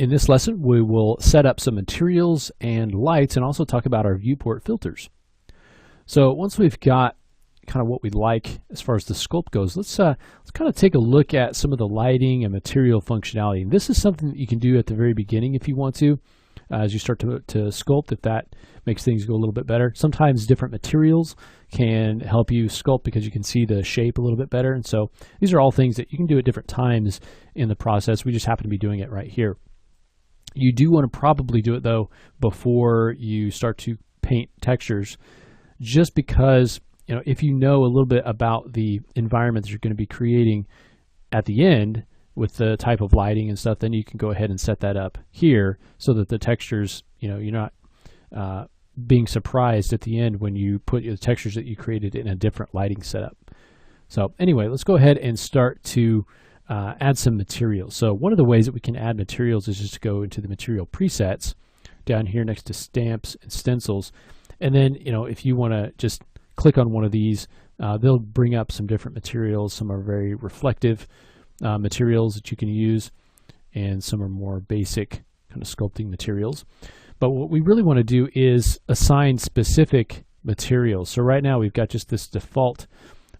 In this lesson, we will set up some materials and lights and also talk about our viewport filters. So once we've got kind of what we like as far as the sculpt goes, let's kind of take a look at some of the lighting and material functionality. And this is something that you can do at the very beginning if you want to, as you start to sculpt, if that makes things go a little bit better. Sometimes different materials can help you sculpt because you can see the shape a little bit better. And so these are all things that you can do at different times in the process. We just happen to be doing it right here. You do want to probably do it though before you start to paint textures, just because if you know a little bit about the environment that you're going to be creating at the end with the type of lighting and stuff, then you can go ahead and set that up here so that the textures, you're not being surprised at the end when you put the textures that you created in a different lighting setup. So anyway, let's go ahead and start to add some materials. So one of the ways that we can add materials is just to go into the material presets down here next to stamps and stencils. And then, if you want to just click on one of these, they'll bring up some different materials. Some are very reflective materials that you can use, and some are more basic kind of sculpting materials. But what we really want to do is assign specific materials. So right now we've got just this default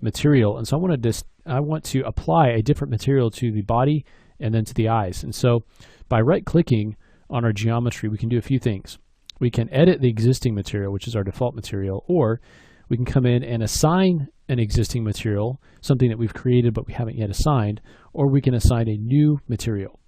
material, and so I want to apply a different material to the body and then to the eyes. And so by right-clicking on our geometry, we can do a few things. We can edit the existing material, which is our default material, or we can come in and assign an existing material, something that we've created but we haven't yet assigned, or we can assign a new material.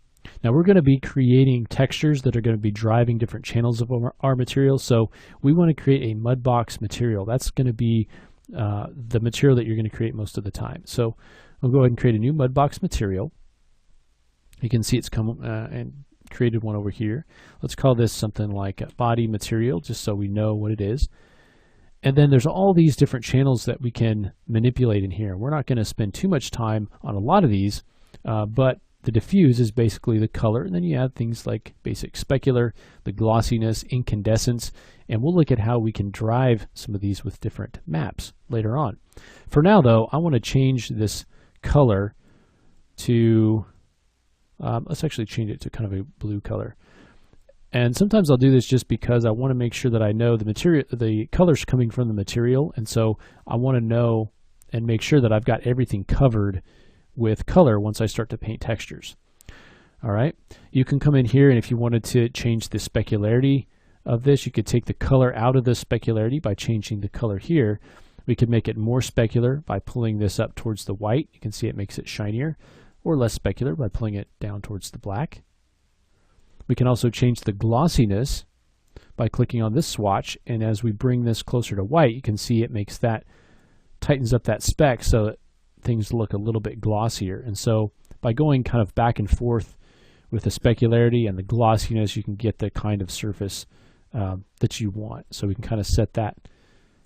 Now we're going to be creating textures that are going to be driving different channels of our material, so we want to create a Mudbox material. That's going to be the material that you're going to create most of the time. So I'll go ahead and create a new Mudbox material. You can see it's come and created one over here. Let's call this something like a body material, just so we know what it is. And then there's all these different channels that we can manipulate in here. We're not going to spend too much time on a lot of these, but the diffuse is basically the color, and then you add things like basic specular, the glossiness, incandescence, and we'll look at how we can drive some of these with different maps later on. For now though, I want to change this color to, let's actually change it to kind of a blue color. And sometimes I'll do this just because I want to make sure that I know the colors coming from the material, and so I want to know and make sure that I've got everything covered with color once I start to paint textures. All right, you can come in here, and if you wanted to change the specularity of this, you could take the color out of the specularity by changing the color here. We could make it more specular by pulling this up towards the white. You can see it makes it shinier, or less specular by pulling it down towards the black. We can also change the glossiness by clicking on this swatch, and as we bring this closer to white, you can see it makes that, tightens up that speck so that things look a little bit glossier. And so by going kind of back and forth with the specularity and the glossiness, you can get the kind of surface that you want. So we can kind of set that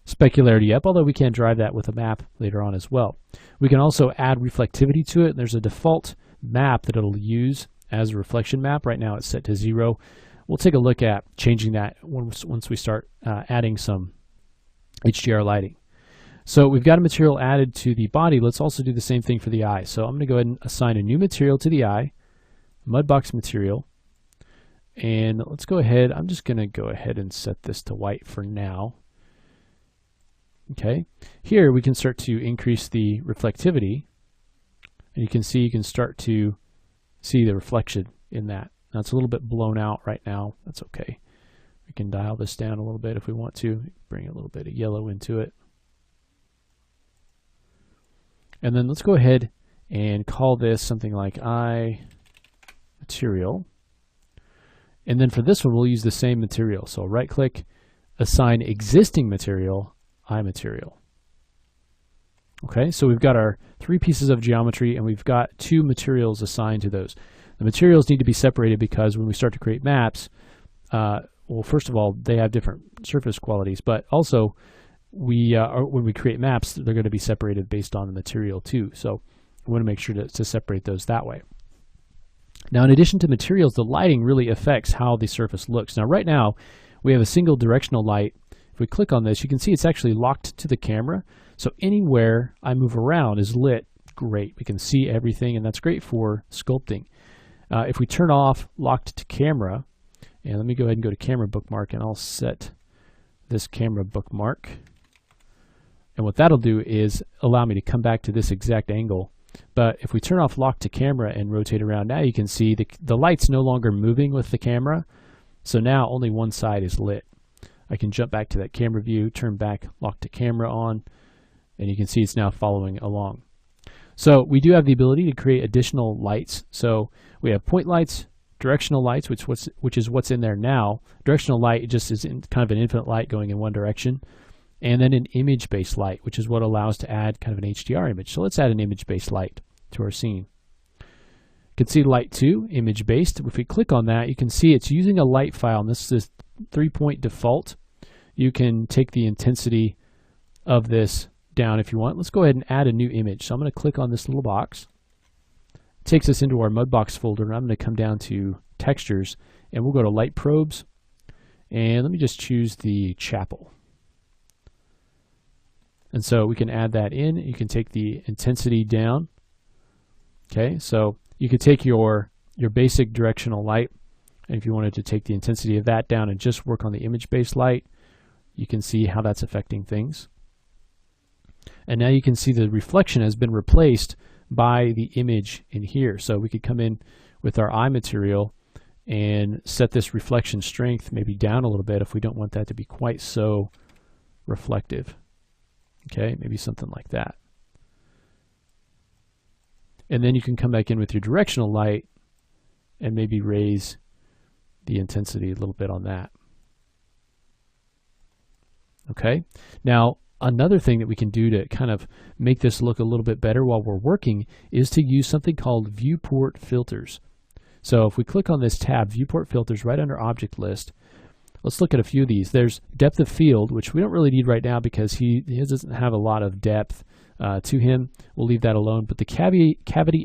specularity up, although we can drive that with a map later on as well. We can also add reflectivity to it. There's a default map that it'll use as a reflection map. Right now it's set to 0. We'll take a look at changing that once we start adding some HDR lighting. So we've got a material added to the body. Let's also do the same thing for the eye. So I'm going to go ahead and assign a new material to the eye, Mudbox material. And let's go ahead, I'm just going to go ahead and set this to white for now. Okay, here we can start to increase the reflectivity, and you can start to see the reflection in that. Now it's a little bit blown out right now. That's okay. We can dial this down a little bit if we want to, bring a little bit of yellow into it. And then let's go ahead and call this something like eye material. And then for this one, we'll use the same material. So right click, assign existing material, eye material. Okay, so we've got our 3 pieces of geometry, and we've got 2 materials assigned to those. The materials need to be separated because when we start to create maps, well, first of all, they have different surface qualities, but also when we create maps, they're going to be separated based on the material too. So we want to make sure to separate those that way. Now, in addition to materials, the lighting really affects how the surface looks. Now, right now, we have a single directional light. If we click on this, you can see it's actually locked to the camera. So anywhere I move around is lit great. We can see everything, and that's great for sculpting. If we turn off locked to camera, and let me go ahead and go to camera bookmark, and I'll set this camera bookmark. And what that'll do is allow me to come back to this exact angle. But if we turn off lock to camera and rotate around, now you can see the light's no longer moving with the camera. So now only one side is lit. I can jump back to that camera view, turn back lock to camera on, and you can see it's now following along. So we do have the ability to create additional lights. So we have point lights, directional lights, which is what's in there now. Directional light just is kind of an infinite light going in one direction. And then an image-based light, which is what allows to add kind of an HDR image. So let's add an image-based light to our scene. You can see light 2, image-based. If we click on that, you can see it's using a light file, and this is 3-point default. You can take the intensity of this down if you want. Let's go ahead and add a new image. So I'm going to click on this little box. It takes us into our Mudbox folder, and I'm going to come down to textures, and we'll go to light probes. And let me just choose the chapel. And so we can add that in. You can take the intensity down. Okay, so you could take your basic directional light, and if you wanted to take the intensity of that down and just work on the image-based light, you can see how that's affecting things. And now you can see the reflection has been replaced by the image in here. So we could come in with our eye material and set this reflection strength maybe down a little bit if we don't want that to be quite so reflective. Okay, maybe something like that. And then you can come back in with your directional light and maybe raise the intensity a little bit on that. Okay, now another thing that we can do to kind of make this look a little bit better while we're working is to use something called viewport filters. So if we click on this tab, viewport filters, right under object list, let's look at a few of these. There's depth of field, which we don't really need right now because he doesn't have a lot of depth to him. We'll leave that alone. But the cavity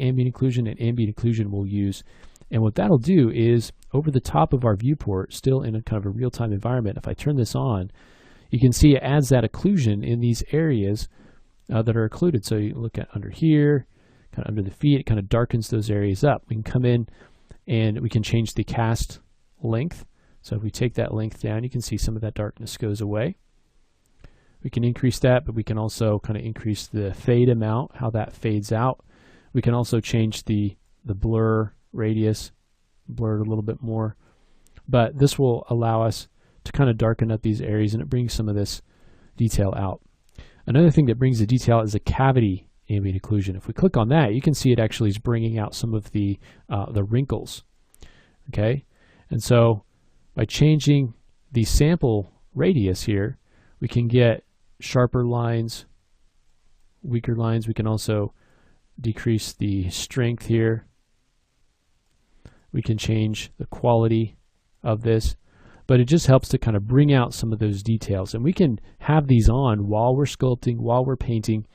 ambient occlusion and ambient occlusion we'll use. And what that'll do is over the top of our viewport, still in a kind of a real-time environment, if I turn this on, you can see it adds that occlusion in these areas that are occluded. So you look at under here, kind of under the feet, it kind of darkens those areas up. We can come in and we can change the cast length. So if we take that length down, you can see some of that darkness goes away. We can increase that, but we can also kind of increase the fade amount, how that fades out. We can also change the blur radius, blur it a little bit more. But this will allow us to kind of darken up these areas, and it brings some of this detail out. Another thing that brings the detail is the cavity ambient occlusion. If we click on that, you can see it actually is bringing out some of the wrinkles. Okay, and so by changing the sample radius here, we can get sharper lines, weaker lines. We can also decrease the strength here. We can change the quality of this, but it just helps to kind of bring out some of those details. And we can have these on while we're sculpting, while we're painting,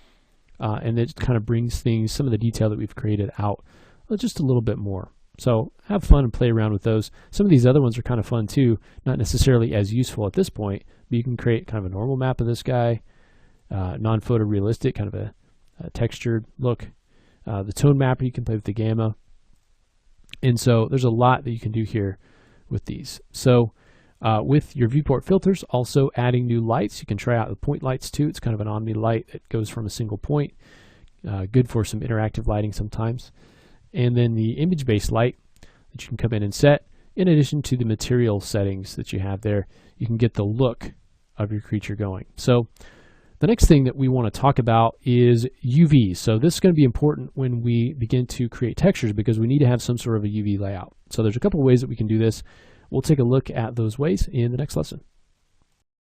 and it kind of brings things, some of the detail that we've created out just a little bit more. So have fun and play around with those. Some of these other ones are kind of fun too, not necessarily as useful at this point, but you can create kind of a normal map of this guy, non-photorealistic, kind of a textured look. The tone mapper, you can play with the gamma. And so there's a lot that you can do here with these. So with your viewport filters, also adding new lights. You can try out the point lights too. It's kind of an omni light that goes from a single point. Good for some interactive lighting sometimes. And then the image-based light that you can come in and set. In addition to the material settings that you have there, you can get the look of your creature going. So the next thing that we want to talk about is UVs. So this is going to be important when we begin to create textures because we need to have some sort of a UV layout. So there's a couple ways that we can do this. We'll take a look at those ways in the next lesson.